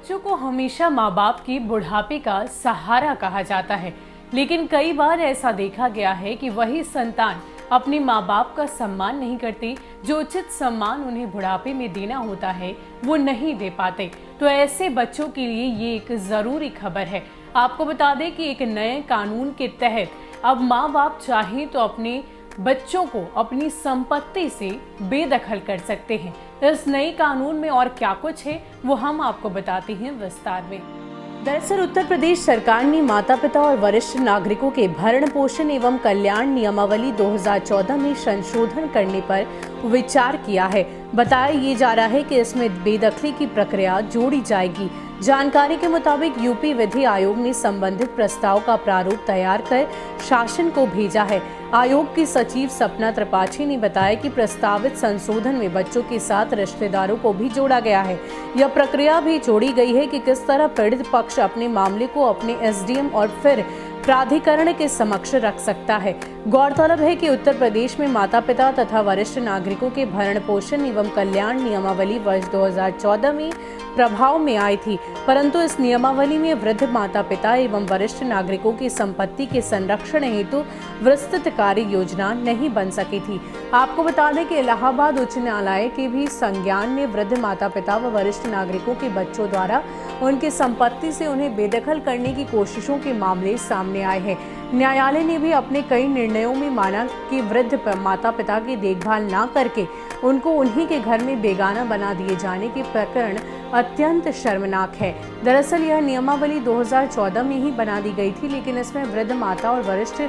बच्चों को हमेशा माँ बाप की बुढ़ापे का सहारा कहा जाता है, लेकिन कई बार ऐसा देखा गया है कि वही संतान अपने माँ बाप का सम्मान नहीं करते। जो उचित सम्मान उन्हें बुढ़ापे में देना होता है वो नहीं दे पाते। तो ऐसे बच्चों के लिए ये एक जरूरी खबर है। आपको बता दें कि एक नए कानून के तहत अब माँ बाप चाहे तो अपने बच्चों को अपनी संपत्ति से बेदखल कर सकते हैं। इस नए कानून में और क्या कुछ है वो हम आपको बताते हैं विस्तार में। दरअसल उत्तर प्रदेश सरकार ने माता पिता और वरिष्ठ नागरिकों के भरण पोषण एवं कल्याण नियमावली 2014 में संशोधन करने पर विचार किया है। बताया ये जा रहा है कि इसमें बेदखली की प्रक्रिया जोड़ी जाएगी। जानकारी के मुताबिक यूपी विधि आयोग ने संबंधित प्रस्ताव का प्रारूप तैयार कर शासन को भेजा है। आयोग की सचिव सपना त्रिपाठी ने बताया कि प्रस्तावित संशोधन में बच्चों के साथ रिश्तेदारों को भी जोड़ा गया है। यह प्रक्रिया भी जोड़ी गई है कि किस तरह पीड़ित पक्ष अपने मामले को अपने एसडीएम और फिर प्राधिकरण के समक्ष रख सकता है। गौरतलब है कि उत्तर प्रदेश में माता पिता तथा वरिष्ठ नागरिकों के भरण पोषण एवं कल्याण नियमावली वर्ष 2014 में प्रभाव में आई थी, परंतु इस नियमावली में वृद्ध माता पिता एवं वरिष्ठ नागरिकों की संपत्ति के संरक्षण हेतु विस्तृत कार्य योजना नहीं बन सकी थी। आपको बता दें कि इलाहाबाद उच्च न्यायालय के भी संज्ञान में वृद्ध माता पिता व वरिष्ठ नागरिकों के बच्चों द्वारा उनकी संपत्ति से उन्हें बेदखल करने की कोशिशों के मामले सामने आए हैं। न्यायालय ने भी अपने कई निर्णयों में माना कि वृद्ध माता पिता की देखभाल न करके उनको उन्हीं के घर में बेगाना बना दिए जाने के प्रकरण अत्यंत शर्मनाक है। दरअसल यह नियमावली 2014 में ही बना दी गई थी, लेकिन इसमें वृद्ध माता और वरिष्ठ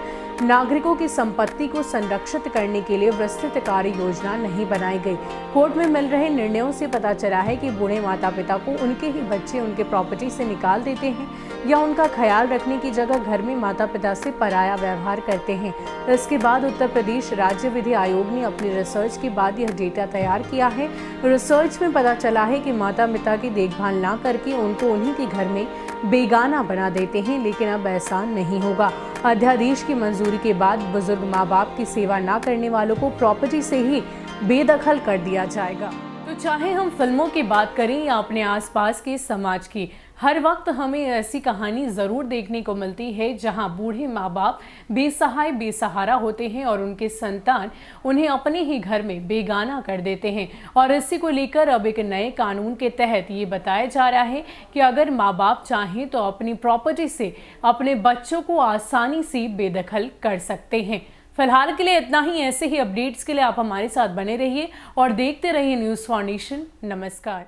नागरिकों की संपत्ति को संरक्षित करने के लिए विस्तृत कार्य योजना नहीं बनाई गई। कोर्ट में मिल रहे निर्णयों से पता चला है कि बूढ़े माता पिता को उनके ही बच्चे उनके प्रॉपर्टी से निकाल देते हैं या उनका ख्याल रखने की जगह घर में माता पिता से पराया व्यवहार करते हैं। इसके बाद उत्तर प्रदेश राज्य विधि आयोग ने अपनी रिसर्च के बाद यह डेटा तैयार किया है। रिसर्च में पता चला है कि माता पिता की देखभाल ना करके उनको उन्हीं के घर में बेगाना बना देते हैं, लेकिन अब ऐसा नहीं होगा। अध्यादेश की मंजूरी के बाद बुजुर्ग माँ बाप की सेवा न करने वालों को प्रॉपर्टी से ही बेदखल कर दिया जाएगा। तो चाहे हम फिल्मों की बात करें या अपने आसपास के समाज की, हर वक्त हमें ऐसी कहानी ज़रूर देखने को मिलती है जहां बूढ़े माँ बाप बेसहाय बेसहारा होते हैं और उनके संतान उन्हें अपने ही घर में बेगाना कर देते हैं। और इसी को लेकर अब एक नए कानून के तहत ये बताया जा रहा है कि अगर माँ बाप चाहें तो अपनी प्रॉपर्टी से अपने बच्चों को आसानी से बेदखल कर सकते हैं। फिलहाल के लिए इतना ही। ऐसे ही अपडेट्स के लिए आप हमारे साथ बने रहिए और देखते रहिए न्यूज़ फाउंडेशन। नमस्कार।